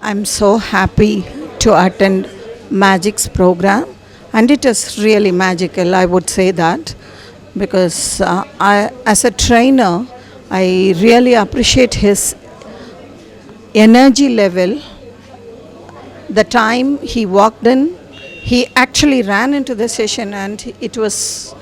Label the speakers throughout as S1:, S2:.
S1: I'm so happy to attend Magic's program, and it is really magical. I would say that because as a trainer, I really appreciate his energy level. The time he walked in, he actually ran into the session, and it was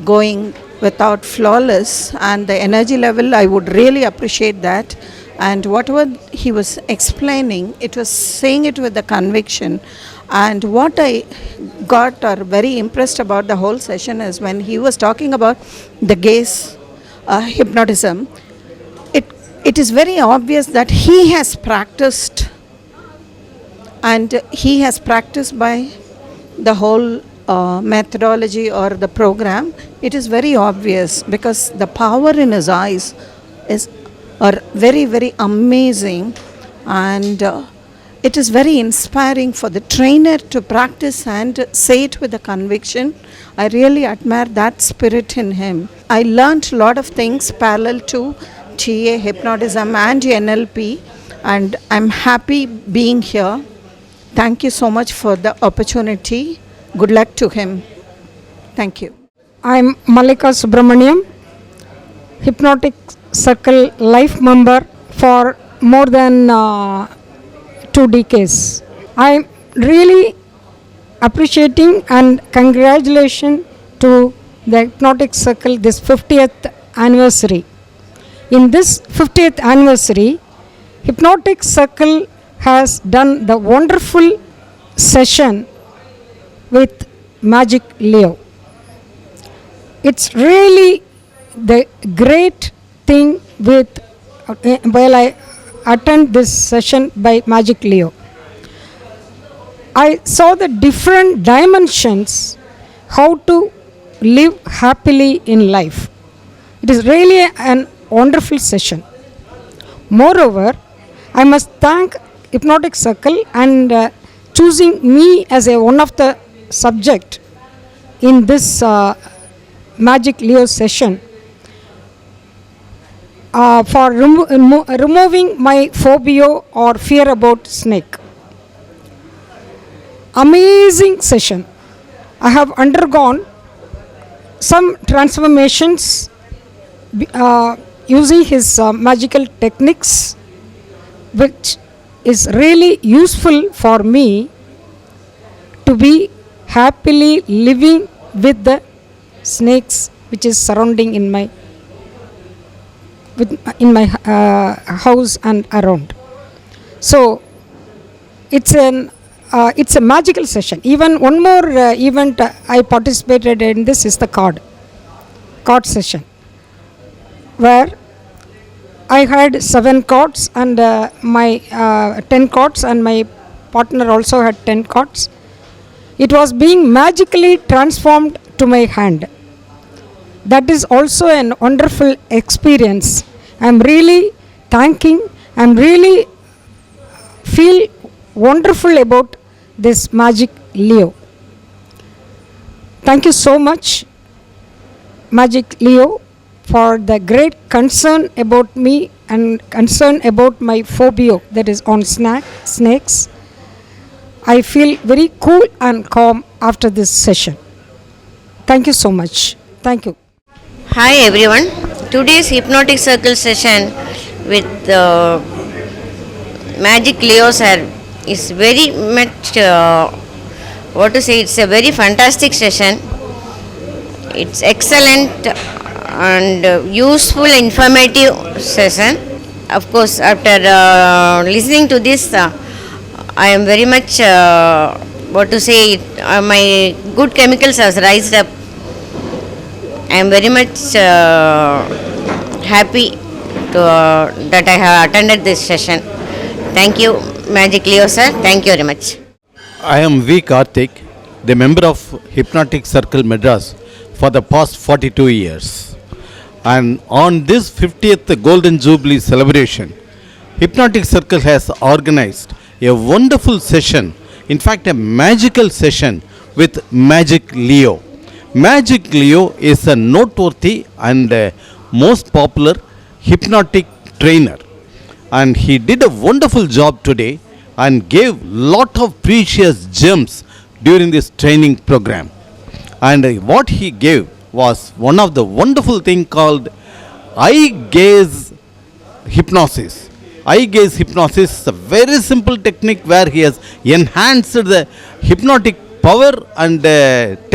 S1: going without flawless. And the energy level, I would really appreciate that. And whatever he was explaining, it was saying it with the conviction. And what I got or very impressed about the whole session is when he was talking about the gaze hypnotism, it is very obvious that he has practiced, and he has practiced by the whole methodology or the program. It is very obvious because the power in his eyes are very, very amazing, and it is very inspiring for the trainer to practice and say it with a conviction. I really admire that spirit in him. I learned a lot of things parallel to TA, hypnotism and NLP, and I'm happy being here. Thank you so much for the opportunity. Good luck to him. Thank you.
S2: I'm Malika Subramaniam, Hypnotic Circle life member for more than 2 decades. I'm really appreciating and congratulations to the Hypnotic Circle this 50th anniversary. In this 50th anniversary, Hypnotic Circle has done the wonderful session with Magic Leo. It's really the great thing with while I attend this session by Magic Leo. I saw the different dimensions how to live happily in life. It is really an wonderful session. Moreover, I must thank Hypnotic Circle and choosing me as one of the subject in this Magic Leo session for removing my phobia or fear about snake. Amazing session. I have undergone some transformations using his magical techniques, which is really useful for me to be happily living with the snakes which is surrounding in my house and around. So it's a magical session. Even one more event I participated in this is the card session, where I had 7 cards and my 10 cards, and my partner also had 10 cards. It was being magically transformed to my hand. That is also an wonderful experience. I'm really feel wonderful about this Magic Leo. Thank you so much, Magic Leo, for the great concern about me and concern about my phobia, that is on snakes. I feel very cool and calm after this session. Thank you so much. Thank you.
S3: Hi everyone. Today's Hypnotic Circle session with Magic Leo sir is very much, it's a very fantastic session. It's excellent and useful, informative session. Of course, after listening to this, I am very much, my good chemicals has rised up. I am very much happy that I have attended this session. Thank you, Magic Leo sir. Thank you very much.
S4: I am V. Karthik, the member of Hypnotic Circle Madras for the past 42 years. And on this 50th Golden Jubilee celebration, Hypnotic Circle has organized a wonderful session, in fact a magical session with Magic Leo. Magic Leo is a noteworthy and most popular hypnotic trainer, and he did a wonderful job today, and gave lot of precious gems during this training program. And what he gave was one of the wonderful thing called eye gaze hypnosis. Eye gaze hypnosis is a very simple technique where he has enhanced the hypnotic power and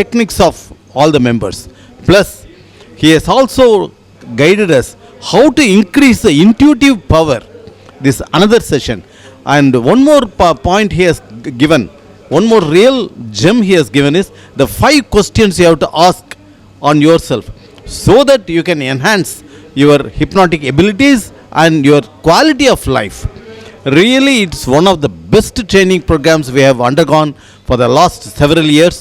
S4: techniques of all the members. Plus, he has also guided us how to increase the intuitive power. This another session. And one more point he has given, one more real gem he has given is the 5 questions you have to ask on yourself so that you can enhance your hypnotic abilities and your quality of life. Really, it's one of the best training programs we have undergone for the last several years,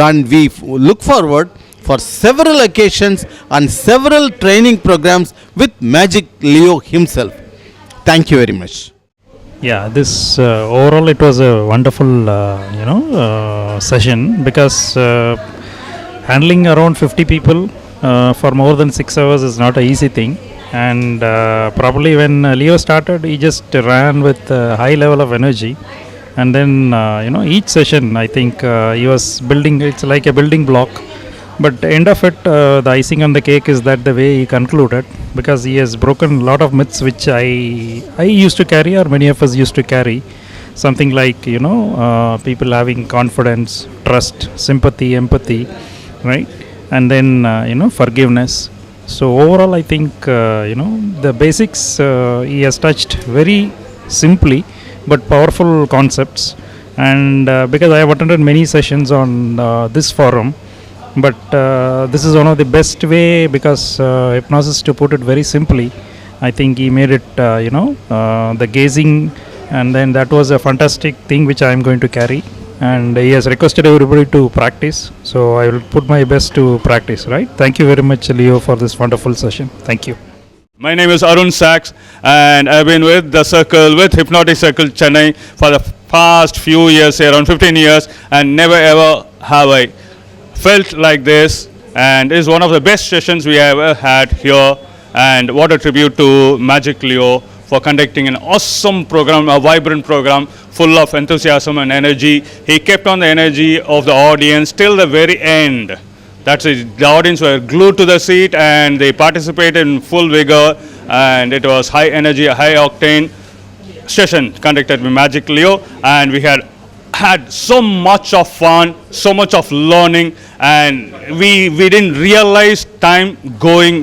S4: and we look forward for several occasions and several training programs with Magic Leo himself. Thank you very much.
S5: Yeah, this overall it was a wonderful session, because handling around 50 people for more than 6 hours is not an easy thing. And probably when Leo started, he just ran with a high level of energy. And then each session, I think he was building. It's like a building block. But the end of it, the icing on the cake is that the way he concluded, because he has broken a lot of myths which I used to carry, or many of us used to carry. Something like people having confidence, trust, sympathy, empathy, right? And then forgiveness. So overall, I think the basics he has touched very simply, but powerful concepts. And because I have attended many sessions on this forum, but this is one of the best way, because hypnosis, to put it very simply, I think he made it the gazing, and then that was a fantastic thing which I am going to carry. And he has requested everybody to practice, so I will put my best to practice, right? Thank you very much, Leo, for this wonderful session. Thank you.
S6: My name is Arun Sachs, and I've been with the circle, with Hypnotic Circle Chennai for the past few years, around 15 years, and never ever have I felt like this. And it's one of the best sessions we have ever had here. And what a tribute to Magic Leo for conducting an awesome program, a vibrant program full of enthusiasm and energy. He kept on the energy of the audience till the very end. That's it. The audience were glued to the seat and they participated in full vigor, and it was high energy, a high octane session conducted by Magic Leo, and we had so much of fun, so much of learning, and we didn't realize time going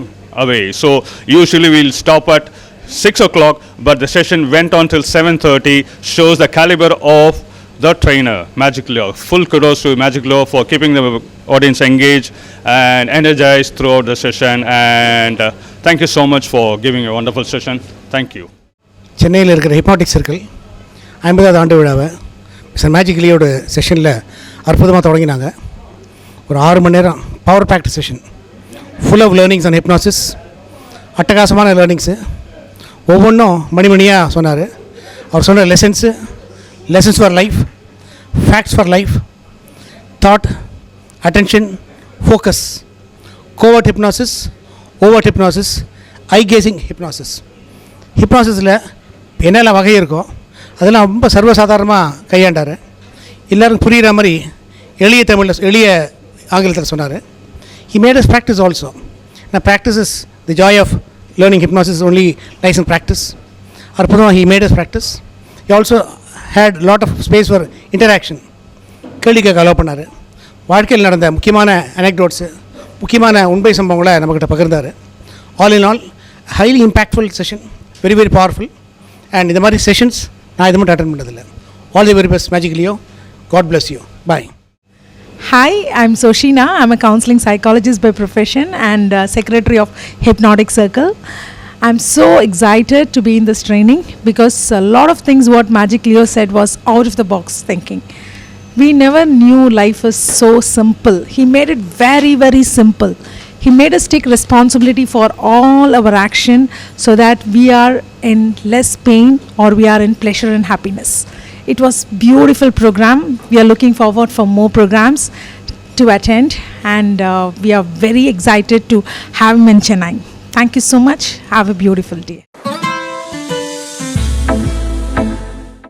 S6: away. So usually we'll stop at 6 o'clock, but the session went on till 7:30, shows the caliber of the trainer, Magic Leo. Full kudos to Magic Leo for keeping the audience engaged and energized throughout the session. And thank you so much for giving a wonderful session. Thank you.
S7: சென்னையில் இருக்கிற hypnotic circle 50வது ஆண்டு விழாவை mister magic லியோட செஷனில் அற்புதமாக தொடங்கினாங்க. ஒரு 6 மணி நேரம் power practice session, full of learnings and hypnosis. அட்டகாசமான லேர்னிங்ஸு, ஒவ்வொன்றும் மணிமணியாக சொன்னார். அவர் சொன்ன lessons for life, facts for life, thought, attention, focus, covert hypnosis, overt hypnosis, eye gazing hypnosis. ஹிப்னாசிஸில் என்னெல்லாம் வகை இருக்கோ அதெல்லாம் ரொம்ப சர்வசாதாரணமாக கையாண்டார். எல்லோருக்கும் புரிகிற மாதிரி எளிய தமிழில், எளிய ஆங்கிலத்தில் சொன்னார். He made us practice also. Now practice is the joy of learning hypnosis, only lies in practice. அற்புதமாக he made us practice. He also had lot of space for interaction. கேள்வி கேட்க அலோவ் பண்ணார். வாழ்க்கையில் நடந்த முக்கியமான அனெக்டோட்ஸு, முக்கியமான உண்மை சம்பவங்களை நம்மக்கிட்ட பகிர்ந்தார். All in all highly impactful session, very very powerful. And இந்த மாதிரி செஷன்ஸ் நான் இது மட்டும் அட்டென்ட் பண்ணதில்லை. All the very best magic Leo. God bless you. Bye.
S8: Hi, I'm Soshina. I'm a counseling psychologist by profession and secretary of Hypnotic Circle. I'm so excited to be in this training because a lot of things what Magic Leo said was out of the box thinking. We never knew life was so simple. He made it very, very simple. He made us take responsibility for all our action so that we are in less pain or we are in pleasure and happiness. It was beautiful program. We are looking forward for more programs to attend, and we are very excited to have him in Chennai. Thank you so much. Have a beautiful day.